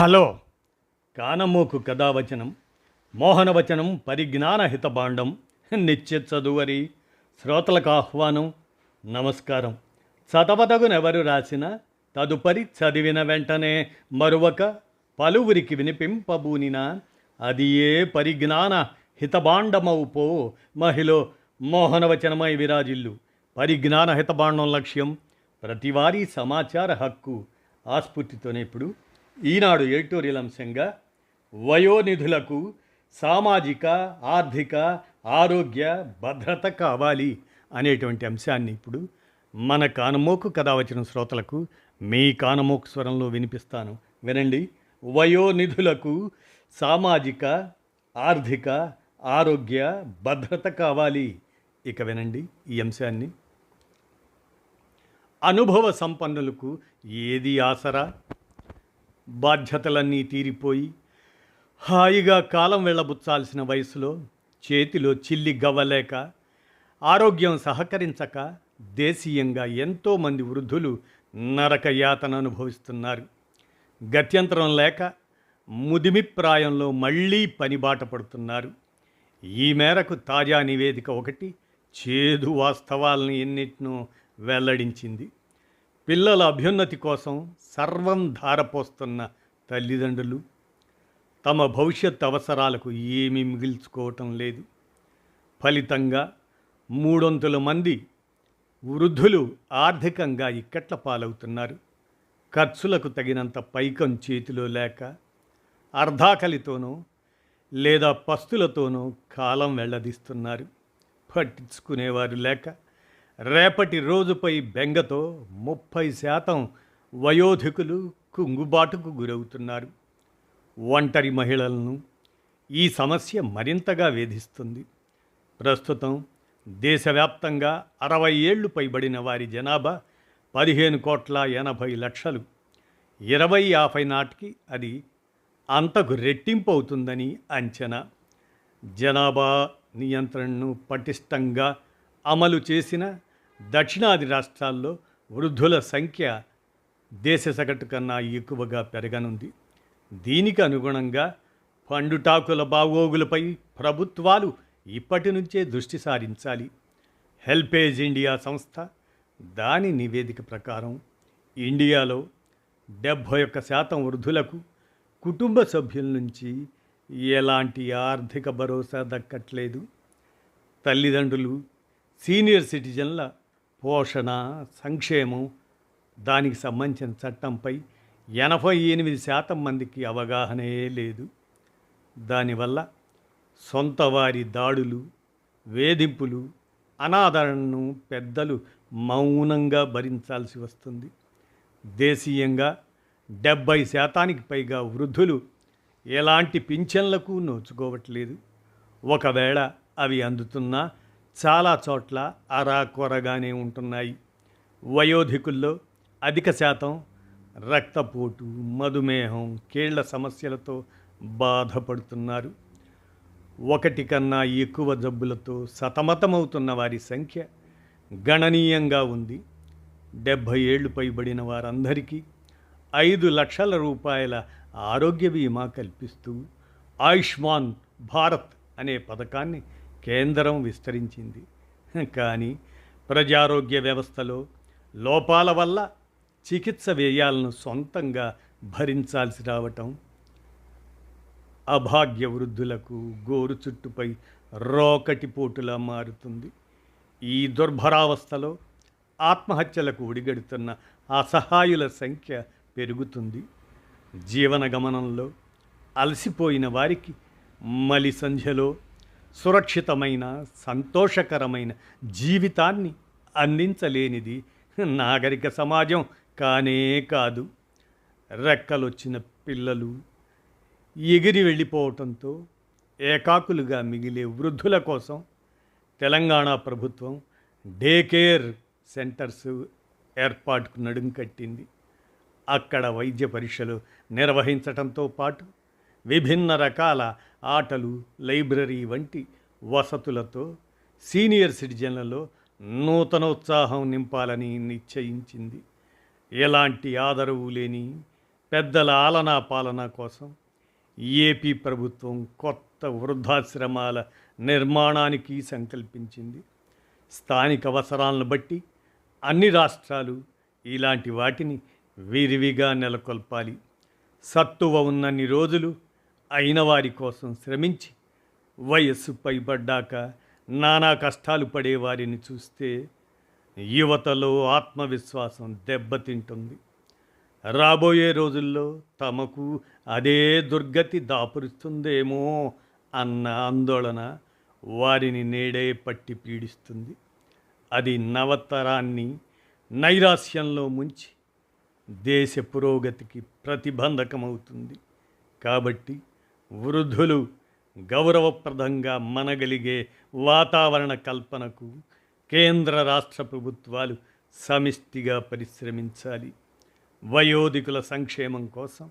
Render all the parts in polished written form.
Hello కానమోకు కథావచనం మోహనవచనం పరిజ్ఞాన హితభాండం నిత్య చదువరి శ్రోతలకు ఆహ్వానం నమస్కారం. చదవదగునెవరు రాసిన తదుపరి చదివిన వెంటనే మరొక పలువురికి వినిపింపబూనిన అది ఏ పరిజ్ఞాన హితభాండమవు పో మహిళ మోహనవచనమై విరాజిల్లు. పరిజ్ఞాన హితభాండం లక్ష్యం ప్రతివారీ సమాచార హక్కు. ఆస్ఫూర్తితోనే ఇప్పుడు ఈనాడు ఎడిటోరియల్ అంశంగా వయోనిధులకు సామాజిక ఆర్థిక ఆరోగ్య భద్రత కావాలి అనేటువంటి అంశాన్ని ఇప్పుడు మన కానమోకు కథావచన శ్రోతలకు మీ కానమోకు స్వరంలో వినిపిస్తాను, వినండి. వయోనిధులకు సామాజిక ఆర్థిక ఆరోగ్య భద్రత కావాలి. ఇక వినండి ఈ అంశాన్ని. అనుభవ సంపన్నులకు ఏది ఆసరా? బాధ్యతలన్నీ తీరిపోయి హాయిగా కాలం వెళ్ళబుచ్చాల్సిన వయసులో చేతిలో చిల్లి గవ్వలేక ఆరోగ్యం సహకరించక దేశీయంగా ఎంతోమంది వృద్ధులు నరక యాతన అనుభవిస్తున్నారు. గత్యంతరం లేక ముదిమి ప్రాయంలో మళ్ళీ పనిబాట పడుతున్నారు. ఈ మేరకు తాజా నివేదిక ఒకటి చేదు వాస్తవాలను ఎన్నిటినో వెల్లడించింది. పిల్లల అభ్యున్నతి కోసం సర్వం ధారపోస్తున్న తల్లిదండ్రులు తమ భవిష్యత్ అవసరాలకు ఏమీ మిగిల్చుకోవటం లేదు. ఫలితంగా 300 మంది వృద్ధులు ఆర్థికంగా ఇక్కట్ల పాలవుతున్నారు. ఖర్చులకు తగినంత పైకం చేతిలో లేక అర్ధాకలితోనో లేదా పస్తులతోనో కాలం వెళ్లదీస్తున్నారు. పట్టించుకునేవారు లేక రేపటి రోజుపై బెంగతో 30% వయోధికులు కుంగుబాటుకు గురవుతున్నారు. ఒంటరి మహిళలను ఈ సమస్య మరింతగా వేధిస్తుంది. ప్రస్తుతం దేశవ్యాప్తంగా 60 ఏళ్లు పైబడిన వారి జనాభా 15,80,00,000. 2050 నాటికి అది అంతకు రెట్టింపు అవుతుందని అంచనా. జనాభా నియంత్రణను పటిష్టంగా అమలు చేసిన దక్షిణాది రాష్ట్రాల్లో వృద్ధుల సంఖ్య దేశ సగటు కన్నా ఎక్కువగా పెరగనుంది. దీనికి అనుగుణంగా పండుటాకుల బాగోగులపై ప్రభుత్వాలు ఇప్పటి నుంచే దృష్టి సారించాలి. హెల్పేజ్ ఇండియా సంస్థ దాని నివేదిక ప్రకారం ఇండియాలో 71% వృద్ధులకు కుటుంబ సభ్యుల నుంచి ఎలాంటి ఆర్థిక భరోసా దక్కట్లేదు. తల్లిదండ్రులు, సీనియర్ సిటిజన్ల పోషణ, సంక్షేమం, దానికి సంబంధించిన చట్టంపై 88% మందికి అవగాహనే లేదు. దానివల్ల సొంత వారి దాడులు, వేధింపులు, అనాదరణను పెద్దలు మౌనంగా భరించాల్సి వస్తుంది. దేశీయంగా 70% పైగా వృద్ధులు ఎలాంటి పింఛన్లకు నోచుకోవట్లేదు. ఒకవేళ అవి అందుతున్నా చాలా చోట్ల అరాకొరగానే ఉంటున్నాయి. వయోధికుల్లో అధిక శాతం రక్తపోటు, మధుమేహం, కీళ్ల సమస్యలతో బాధపడుతున్నారు. 1 కన్నా ఎక్కువ జబ్బులతో సతమతమవుతున్న వారి సంఖ్య గణనీయంగా ఉంది. 70 ఏళ్లు పైబడిన వారందరికీ 5 లక్షల రూపాయల ఆరోగ్య బీమా కల్పిస్తూ ఆయుష్మాన్ భారత్ అనే పథకాన్ని కేంద్రం విస్తరించింది. కానీ ప్రజారోగ్య వ్యవస్థలో లోపాల వల్ల చికిత్స వ్యయాలను సొంతంగా భరించాల్సి రావటం అభాగ్య వృద్ధులకు గోరు చుట్టుపై రోకటిపోటులా మారుతుంది. ఈ దుర్భరావస్థలో ఆత్మహత్యలకు ఒడిగడుతున్న అసహాయుల సంఖ్య పెరుగుతుంది. జీవన గమనంలో అలసిపోయిన వారికి మలి సంధ్యలో సురక్షితమైన, సంతోషకరమైన జీవితాన్ని అందించలేనిది నాగరిక సమాజం కానే కాదు. రెక్కలొచ్చిన పిల్లలు ఎగిరి వెళ్ళిపోవటంతో ఏకాకులుగా మిగిలే వృద్ధుల కోసం తెలంగాణ ప్రభుత్వం డే కేర్ సెంటర్స్ ఏర్పాటుకు నడుం కట్టింది. అక్కడ వైద్య పరీక్షలు నిర్వహించటంతో పాటు విభిన్న రకాల ఆటలు, లైబ్రరీ వంటి వసతులతో సీనియర్ సిటిజన్లలో నూతనోత్సాహం నింపాలని నిశ్చయించింది. ఎలాంటి ఆదరవు లేని పెద్దల ఆలనా పాలన కోసం ఏపీ ప్రభుత్వం కొత్త వృద్ధాశ్రమాల నిర్మాణానికి సంకల్పించింది. స్థానిక అవసరాలను బట్టి అన్ని రాష్ట్రాలు ఇలాంటి వాటిని విరివిగా నెలకొల్పాలి. సత్తువ ఉన్నన్ని రోజులు అయిన వారి కోసం శ్రమించి వయస్సు పైబడ్డాక నానా కష్టాలు పడేవారిని చూస్తే యువతలో ఆత్మవిశ్వాసం దెబ్బతింటుంది. రాబోయే రోజుల్లో తమకు అదే దుర్గతి దాపురిస్తుందేమో అన్న ఆందోళన వారిని నేడే పట్టి పీడిస్తుంది. అది నవతరాన్ని నైరాస్యంలో ముంచి దేశ పురోగతికి ప్రతిబంధకమవుతుంది. కాబట్టి వృద్ధులు గౌరవప్రదంగా మనగలిగే వాతావరణ కల్పనకు కేంద్ర రాష్ట్ర ప్రభుత్వాలు సమిష్టిగా పరిశ్రమించాలి. వయోధికుల సంక్షేమం కోసం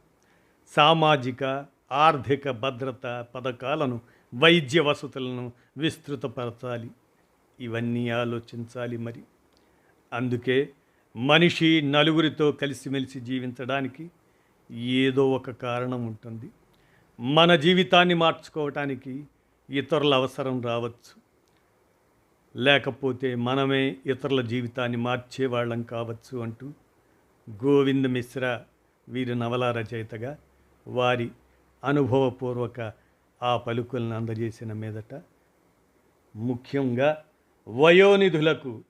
సామాజిక ఆర్థిక భద్రత పథకాలను, వైద్య వసతులను విస్తృతపరచాలి. ఇవన్నీ ఆలోచించాలి. మరి అందుకే మనిషి నలుగురితో కలిసిమెలిసి జీవించడానికి ఏదో ఒక కారణం ఉంటుంది. మన జీవితాన్ని మార్చుకోవటానికి ఇతరుల అవసరం రావచ్చు, లేకపోతే మనమే ఇతరుల జీవితాన్ని మార్చేవాళ్ళం కావచ్చు అంటూ గోవింద్ మిశ్రా వీరి నవల రచయితగా వారి అనుభవపూర్వక ఆ పలుకులను అందజేసిన మీదట ముఖ్యంగా వయోనిధులకు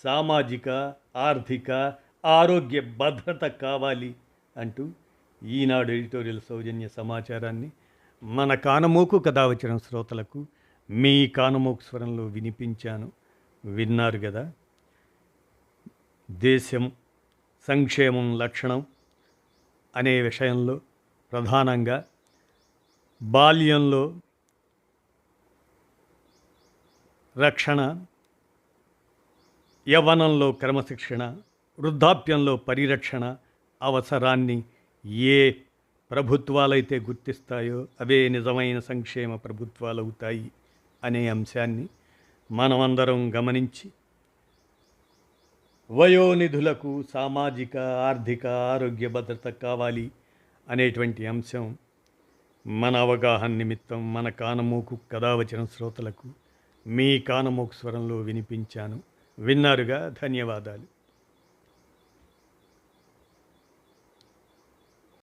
సామాజిక ఆర్థిక ఆరోగ్య భద్రత కావాలి అంటూ ఈనాడు ఎడిటోరియల్ సౌజన్య సమాచారాన్ని మన కానమోకు కథ వచ్చిన శ్రోతలకు మీ కానమోకు స్వరంలో వినిపించాను. విన్నారు కదా. దేశం సంక్షేమం లక్షణం అనే విషయంలో ప్రధానంగా బాల్యంలో రక్షణ, యవ్వనంలో క్రమశిక్షణ, వృద్ధాప్యంలో పరిరక్షణ అవసరాన్ని ఏ ప్రభుత్వాలైతే గుర్తిస్తాయో అవే నిజమైన సంక్షేమ ప్రభుత్వాలు అవుతాయి అనే అంశాన్ని మనమందరం గమనించి వయోనిధులకు సామాజిక ఆర్థిక ఆరోగ్య భద్రత కావాలి అనేటువంటి అంశం మన అవగాహన నిమిత్తం మన కానమోకు కథ వచ్చిన శ్రోతలకు మీ కానమోకు స్వరంలో వినిపించాను. విన్నారుగా. ధన్యవాదాలు.